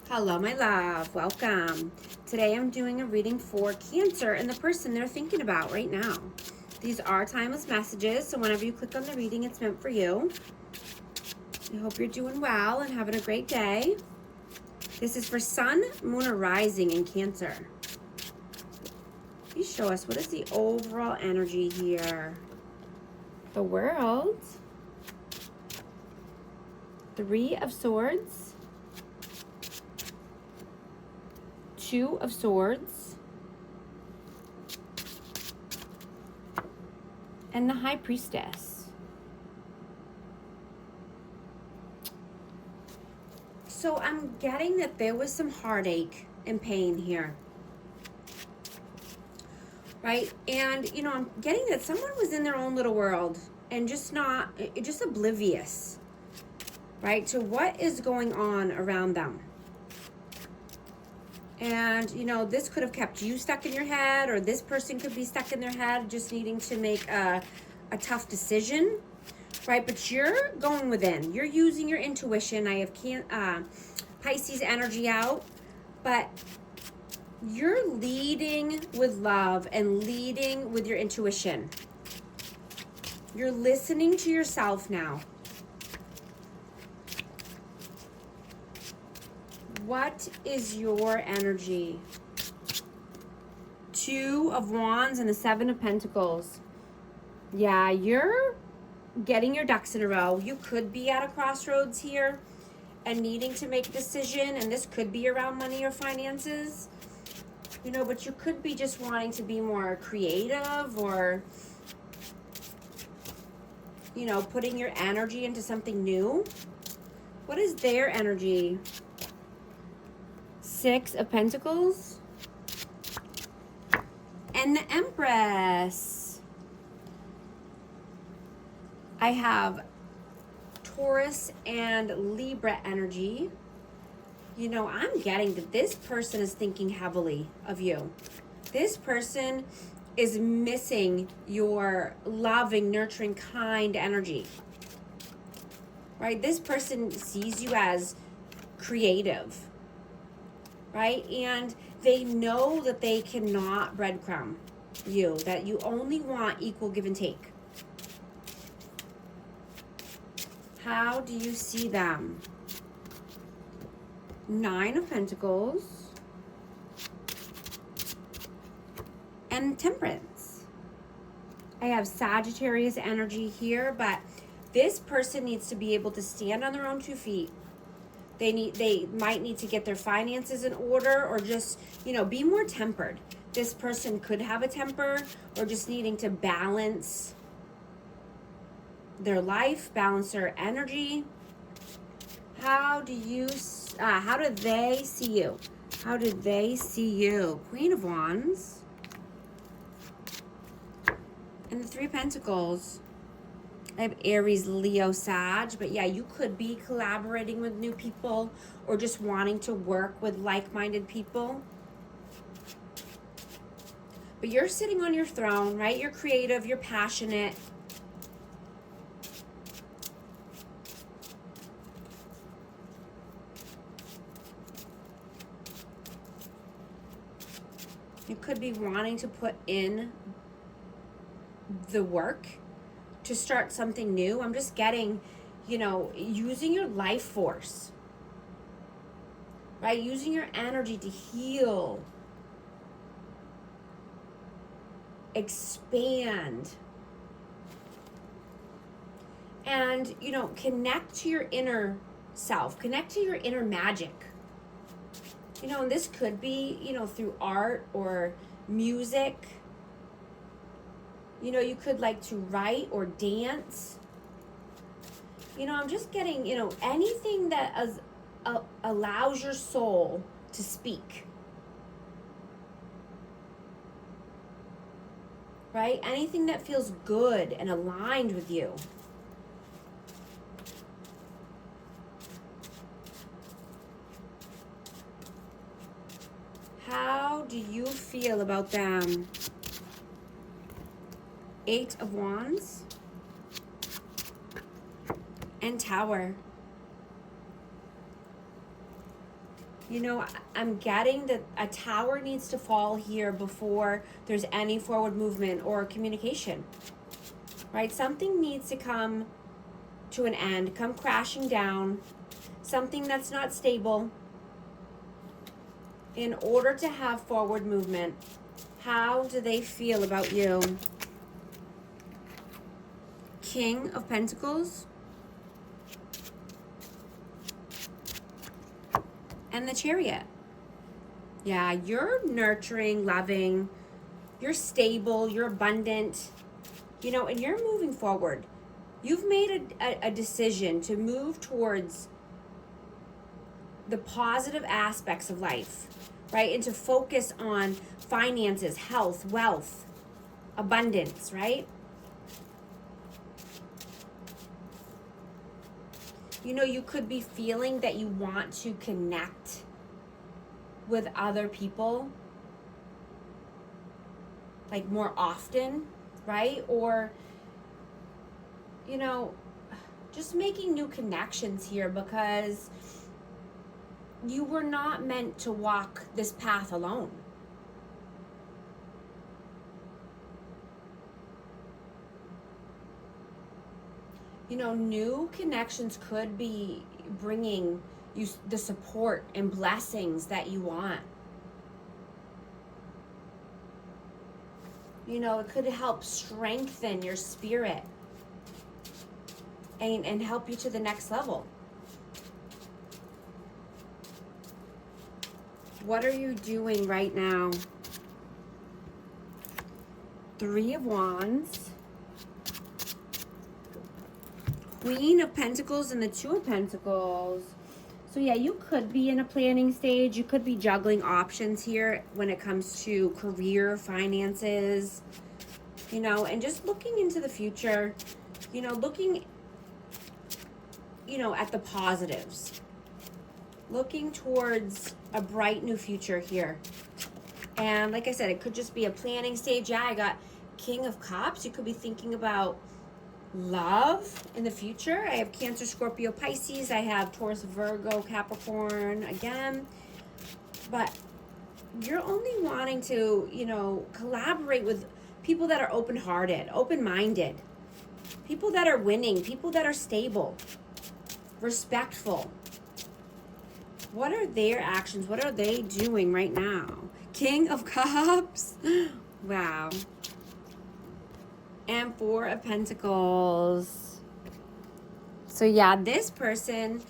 Hello, my love. Welcome. Today I'm doing a reading for Cancer and the person they're thinking about right now. These are timeless messages, so whenever you click on the reading, it's meant for you. I hope you're doing well and having a great day. This is for Sun, Moon, or Rising in Cancer. Please show us, what is the overall energy here? The World. Three of Swords. Two of Swords. And the High Priestess. So I'm getting that there was some heartache and pain here. Right? And, I'm getting that someone was in their own little world and just oblivious, right, to what is going on around them. And, this could have kept you stuck in your head, or this person could be stuck in their head just needing to make a tough decision, right? But you're going within. You're using your intuition. I have Pisces energy out, but you're leading with love and leading with your intuition. You're listening to yourself now. What is your energy? Two of Wands and the Seven of Pentacles. Yeah, you're getting your ducks in a row. You could be at a crossroads here and needing to make a decision, and this could be around money or finances, but you could be just wanting to be more creative, or, putting your energy into something new. What is their energy? Six of Pentacles and the Empress. I have Taurus and Libra energy. I'm getting that this person is thinking heavily of you. This person is missing your loving, nurturing, kind energy. Right? This person sees you as creative. Right? And they know that they cannot breadcrumb you, that you only want equal give and take. How do you see them? Nine of Pentacles and Temperance. I have Sagittarius energy here, but this person needs to be able to stand on their own 2 feet. They might need to get their finances in order, or just, be more tempered. This person could have a temper, or just needing to balance their life, balance their energy. How do they see you? How do they see you? Queen of Wands and the Three of Pentacles. I have Aries, Leo, Sag, but yeah, you could be collaborating with new people or just wanting to work with like-minded people. But you're sitting on your throne, right? You're creative, you're passionate. You could be wanting to put in the work to start something new. I'm just getting, using your life force, right? Using your energy to heal, expand, and, connect to your inner self, connect to your inner magic. And this could be, through art or music. You could like to write or dance. I'm just getting, anything that allows your soul to speak. Right? Anything that feels good and aligned with you. How do you feel about them? Eight of Wands and Tower. You know, I'm getting that a tower needs to fall here before there's any forward movement or communication, right? Something needs to come to an end, come crashing down, something that's not stable in order to have forward movement. How do they feel about you? King of Pentacles and the Chariot. Yeah, you're nurturing, loving, you're stable, you're abundant, you know, and you're moving forward. You've made a decision to move towards the positive aspects of life, right? And to focus on finances, health, wealth, abundance, right? You know, you could be feeling that you want to connect with other people, like more often, right? Or, you know, just making new connections here, because you were not meant to walk this path alone. You know, new connections could be bringing you the support and blessings that you want. You know, it could help strengthen your spirit and help you to the next level. What are you doing right now? Three of Wands, Queen of Pentacles, and the Two of Pentacles. So yeah, you could be in a planning stage. You could be juggling options here when it comes to career, finances, you know, and just looking into the future, you know, looking, you know, at the positives, looking towards a bright new future here. And like I said, it could just be a planning stage. Yeah, I got King of Cups. You could be thinking about love in the future. I have Cancer, Scorpio, Pisces. I have Taurus, Virgo, Capricorn again. But you're only wanting to, you know, collaborate with people that are open-hearted, open-minded, people that are winning, people that are stable, respectful. What are their actions? What are they doing right now? King of Cups. Wow. And Four of Pentacles. So yeah, this person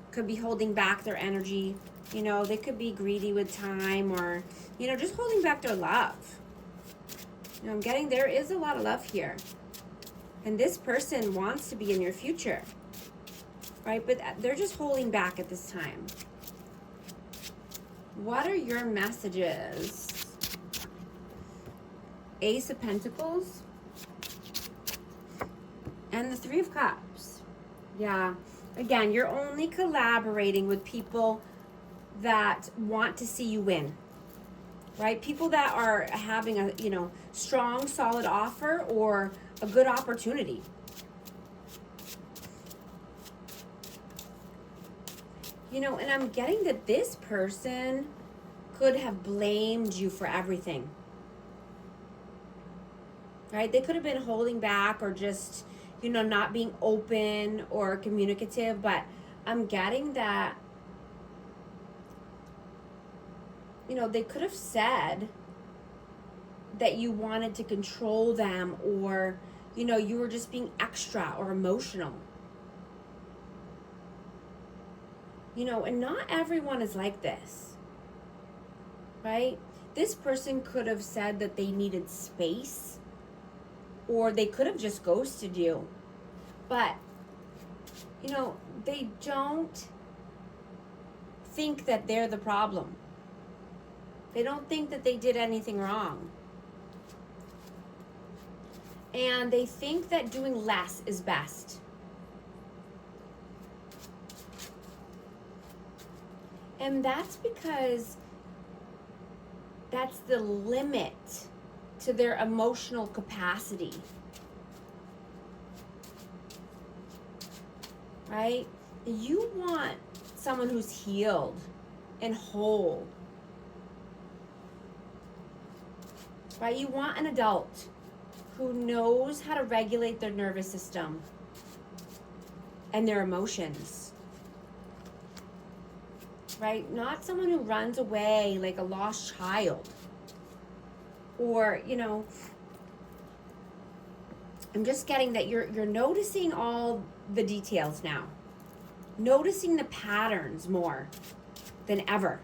could be holding back their energy. You know, they could be greedy with time, or, you know, just holding back their love. You know, I'm getting there is a lot of love here. And this person wants to be in your future, right? But they're just holding back at this time. What are your messages? Ace of Pentacles and the Three of Cups. Yeah. Again, you're only collaborating with people that want to see you win, right? People that are having a, you know, strong, solid offer or a good opportunity. You know, and I'm getting that this person could have blamed you for everything, right? They could have been holding back or just, you know, not being open or communicative, but I'm getting that, you know, they could have said that you wanted to control them, or, you know, you were just being extra or emotional. You know, and not everyone is like this, right? This person could have said that they needed space, or they could have just ghosted you. But, you know, they don't think that they're the problem. They don't think that they did anything wrong. And they think that doing less is best. And that's because that's the limit to their emotional capacity. Right? You want someone who's healed and whole. Right? You want an adult who knows how to regulate their nervous system and their emotions. Right? Not someone who runs away like a lost child. Or, you know, I'm just getting that you're noticing all the details now. Noticing the patterns more than ever.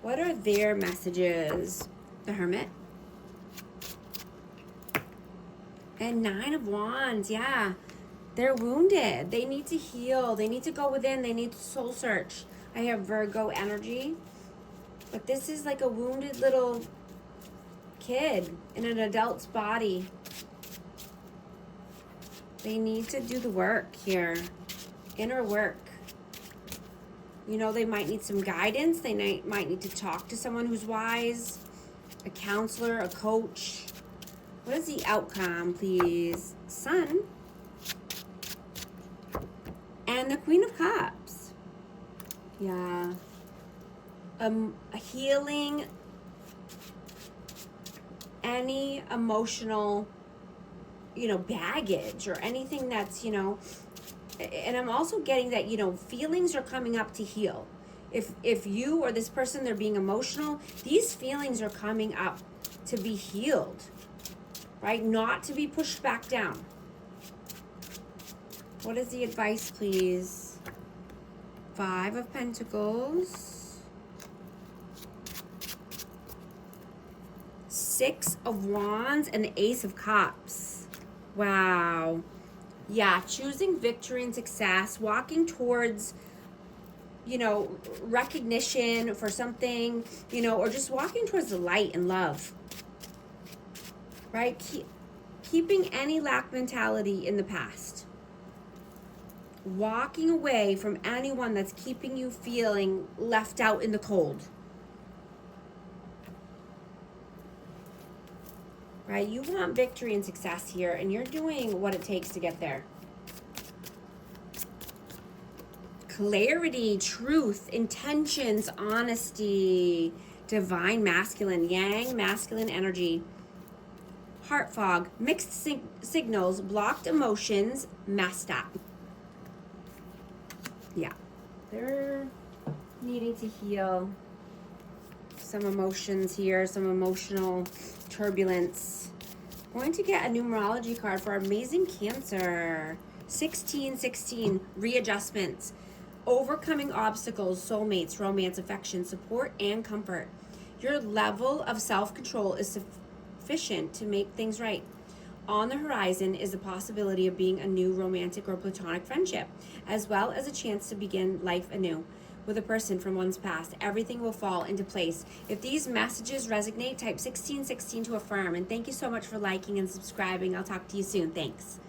What are their messages? The Hermit. And 9 of Wands, yeah. They're wounded. They need to heal. They need to go within. They need to soul search. I have Virgo energy. But this is like a wounded little kid in an adult's body. They need to do the work here. Inner work. You know, they might need some guidance. They might need to talk to someone who's wise. A counselor, a coach. What is the outcome, please? Sun. And the Queen of Cups. Yeah. A healing any emotional, you know, baggage or anything that's, you know, and I'm also getting that, you know, feelings are coming up to heal. If you or this person, they're being emotional, these feelings are coming up to be healed, right? Not to be pushed back down. What is the advice, please? 5 of Pentacles. 6 of Wands and the Ace of Cups. Wow. Yeah, choosing victory and success, walking towards, you know, recognition for something, you know, or just walking towards the light and love, right? Keeping any lack mentality in the past. Walking away from anyone that's keeping you feeling left out in the cold. Right? You want victory and success here, and you're doing what it takes to get there. Clarity, truth, intentions, honesty, divine masculine, yang masculine energy, heart fog, mixed signals, blocked emotions, messed up. Yeah, they're needing to heal some emotions here, some emotional turbulence. I'm going to get a numerology card for amazing Cancer. 1616, readjustments, overcoming obstacles, soulmates, romance, affection, support, and comfort. Your level of self-control is sufficient to make things right. On the horizon is the possibility of being a new romantic or platonic friendship, as well as a chance to begin life anew. With a person from one's past, everything will fall into place. If these messages resonate, type 1616 to affirm. And thank you so much for liking and subscribing. I'll talk to you soon. Thanks.